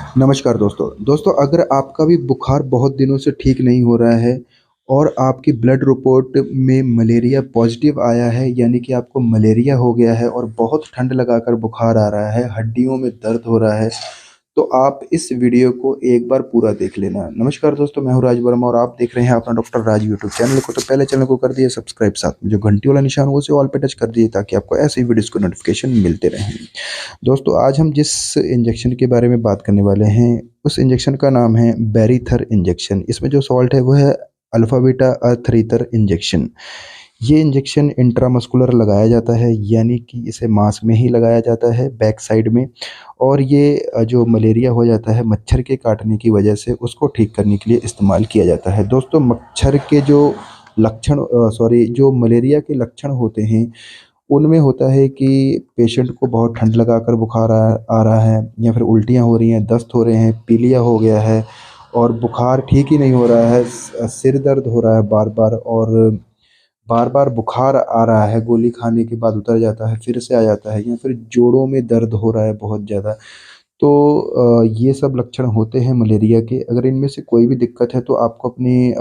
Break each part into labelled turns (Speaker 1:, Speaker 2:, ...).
Speaker 1: नमस्कार दोस्तों अगर आपका भी बुखार बहुत दिनों से ठीक नहीं हो रहा है और आपकी ब्लड रिपोर्ट में मलेरिया पॉजिटिव आया है, यानी कि आपको मलेरिया हो गया है और बहुत ठंड लगाकर बुखार आ रहा है, हड्डियों में दर्द हो रहा है, तो आप इस वीडियो को एक बार पूरा देख लेना। नमस्कार दोस्तों, मैं हूं राज वर्मा और आप देख रहे हैं अपना डॉक्टर राज यूट्यूब चैनल को। तो पहले चैनल को कर दिए सब्सक्राइब, साथ में जो घंटी वाला निशान हो उसे ऑल पे टच कर दिए ताकि आपको ऐसे ही वीडियोस को नोटिफिकेशन मिलते रहें। दोस्तों आज हम जिस इंजेक्शन के बारे में बात करने वाले हैं, उस इंजेक्शन का नाम है बेरीथर इंजेक्शन। इसमें जो सॉल्ट है वो है अल्फा बीटा अर्थरीथर इंजेक्शन। ये इंजेक्शन इंट्रामस्कुलर लगाया जाता है, यानी कि इसे मांस में ही लगाया जाता है, बैक साइड में। और ये जो मलेरिया हो जाता है मच्छर के काटने की वजह से, उसको ठीक करने के लिए इस्तेमाल किया जाता है। दोस्तों मच्छर के जो लक्षण जो मलेरिया के लक्षण होते हैं, उनमें होता है कि पेशेंट को बहुत ठंड लगाकर बुखार आ रहा है, या फिर उल्टियाँ हो रही हैं, दस्त हो रहे हैं, पीलिया हो गया है और बुखार ठीक ही नहीं हो रहा है, सिर दर्द हो रहा है बार बार, और बार बार बुखार आ रहा है, गोली खाने के बाद उतर जाता है फिर से आ जाता है, या फिर जोड़ों में दर्द हो रहा है बहुत ज़्यादा। तो ये सब लक्षण होते हैं मलेरिया के। अगर इनमें से कोई भी दिक्कत है तो आपको अपनी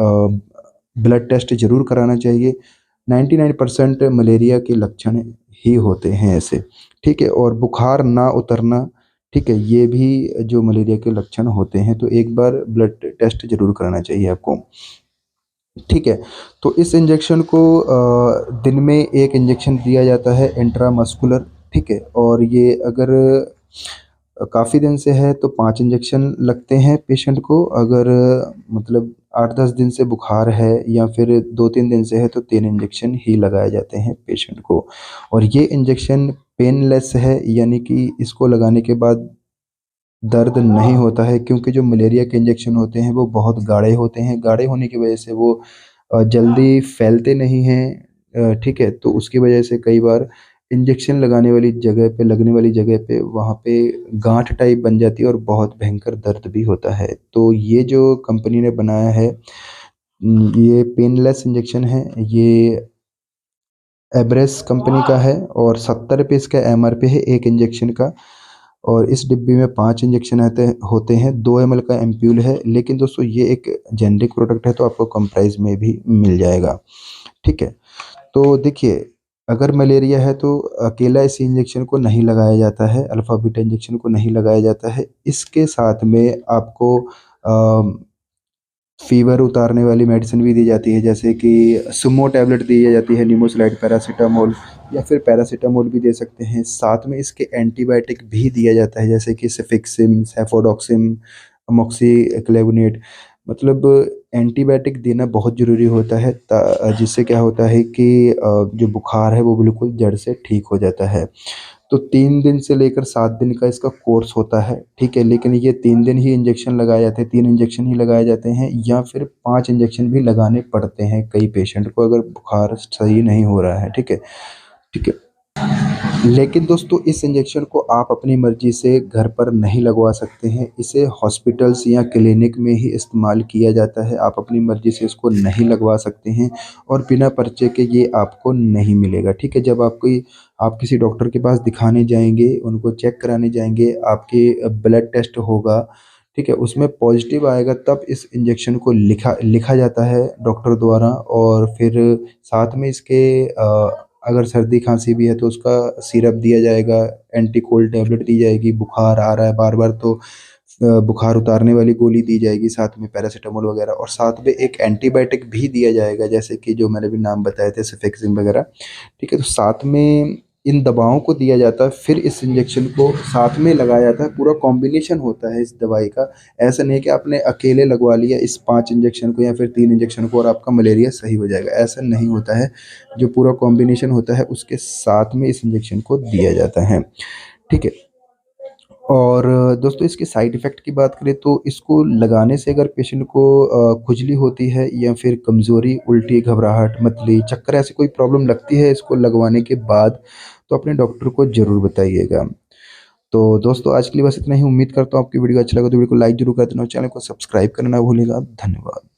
Speaker 1: ब्लड टेस्ट ज़रूर कराना चाहिए। 99% मलेरिया के लक्षण ही होते हैं ऐसे, ठीक है। और बुखार ना उतरना, ठीक है, ये भी जो मलेरिया के लक्षण होते हैं, तो एक बार ब्लड टेस्ट ज़रूर कराना चाहिए आपको, ठीक है। तो इस इंजेक्शन को दिन में एक इंजेक्शन दिया जाता है इंट्रामस्कुलर, ठीक है। और ये अगर काफ़ी दिन से है तो 5 इंजेक्शन लगते हैं पेशेंट को। अगर मतलब 8-10 दिन से बुखार है या फिर 2-3 दिन से है तो 3 इंजेक्शन ही लगाए जाते हैं पेशेंट को। और ये इंजेक्शन पेनलेस है, यानी कि इसको लगाने के बाद दर्द नहीं होता है, क्योंकि जो मलेरिया के इंजेक्शन होते हैं वो बहुत गाढ़े होते हैं। गाढ़े होने की वजह से वो जल्दी फैलते नहीं हैं, ठीक है। तो उसकी वजह से कई बार इंजेक्शन लगाने वाली जगह पे, लगने वाली जगह पे, वहाँ पे गांठ टाइप बन जाती है और बहुत भयंकर दर्द भी होता है। तो ये जो कंपनी ने बनाया है, ये पेनलेस इंजेक्शन है, ये एब्रेस कंपनी का है और 70 रुपये इसका एमआरपी है एक इंजेक्शन का। और इस डिब्बी में 5 इंजेक्शन होते हैं, 2 ml का एम्प्यूल है। लेकिन दोस्तों ये एक जेनरिक प्रोडक्ट है तो आपको कम प्राइस में भी मिल जाएगा, ठीक है। तो देखिए, अगर मलेरिया है तो अकेला इस इंजेक्शन को नहीं लगाया जाता है, अल्फा बीटा इंजेक्शन को नहीं लगाया जाता है। इसके साथ में आपको फ़ीवर उतारने वाली मेडिसिन भी दी जाती है, जैसे कि सुमो टैबलेट दी जाती है, निमोसिलाइड, पैरासिटामोल, या फिर पैरासिटामोल भी दे सकते हैं। साथ में इसके एंटीबायोटिक भी दिया जाता है, जैसे कि सेफिक्सिम, सेफोडोक्सिम, अमोक्सिक्लेविनेट। मतलब एंटीबायोटिक देना बहुत ज़रूरी होता है, जिससे क्या होता है कि जो बुखार है वो बिल्कुल जड़ से ठीक हो जाता है। तो 3 दिन से लेकर 7 दिन का इसका कोर्स होता है, ठीक है। लेकिन ये 3 दिन ही इंजेक्शन लगाए जाते हैं, 3 इंजेक्शन ही लगाए जाते हैं, या फिर 5 इंजेक्शन भी लगाने पड़ते हैं कई पेशेंट को, अगर बुखार सही नहीं हो रहा है, ठीक है, ठीक है। लेकिन दोस्तों इस इंजेक्शन को आप अपनी मर्जी से घर पर नहीं लगवा सकते हैं। इसे हॉस्पिटल्स या क्लिनिक में ही इस्तेमाल किया जाता है। आप अपनी मर्जी से इसको नहीं लगवा सकते हैं और बिना पर्चे के ये आपको नहीं मिलेगा, ठीक है। जब आप किसी डॉक्टर के पास दिखाने जाएंगे, उनको चेक कराने जाएंगे, आपके ब्लड टेस्ट होगा, ठीक है, उसमें पॉजिटिव आएगा, तब इस इंजेक्शन को लिखा लिखा जाता है डॉक्टर द्वारा। और फिर साथ में इसके अगर सर्दी खांसी भी है तो उसका सिरप दिया जाएगा, एंटी कोल्ड टैबलेट दी जाएगी। बुखार आ रहा है बार बार तो बुखार उतारने वाली गोली दी जाएगी, साथ में पैरासीटामोल वगैरह, और साथ में एक एंटीबायोटिक भी दिया जाएगा, जैसे कि जो मैंने भी नाम बताए थे, सेफेक्सिम वगैरह, ठीक है। तो साथ में इन दवाओं को दिया जाता है, फिर इस इंजेक्शन को साथ में लगाया जाता है। पूरा कॉम्बिनेशन होता है इस दवाई का। ऐसा नहीं कि आपने अकेले लगवा लिया इस 5 इंजेक्शन को या फिर 3 इंजेक्शन को और आपका मलेरिया सही हो जाएगा, ऐसा नहीं होता है। जो पूरा कॉम्बिनेशन होता है उसके साथ में इस इंजेक्शन को दिया जाता है, ठीक है। और दोस्तों इसके साइड इफ़ेक्ट की बात करें तो इसको लगाने से अगर पेशेंट को खुजली होती है या फिर कमज़ोरी, उल्टी, घबराहट, मतली, चक्कर, ऐसी कोई प्रॉब्लम लगती है इसको लगवाने के बाद, तो अपने डॉक्टर को ज़रूर बताइएगा। तो दोस्तों आज के लिए बस इतना ही। उम्मीद करता हूँ आपकी वीडियो अच्छा लगा तो वीडियो को लाइक ज़रूर कर देना और चैनल को सब्सक्राइब करना ना भूलिएगा। धन्यवाद।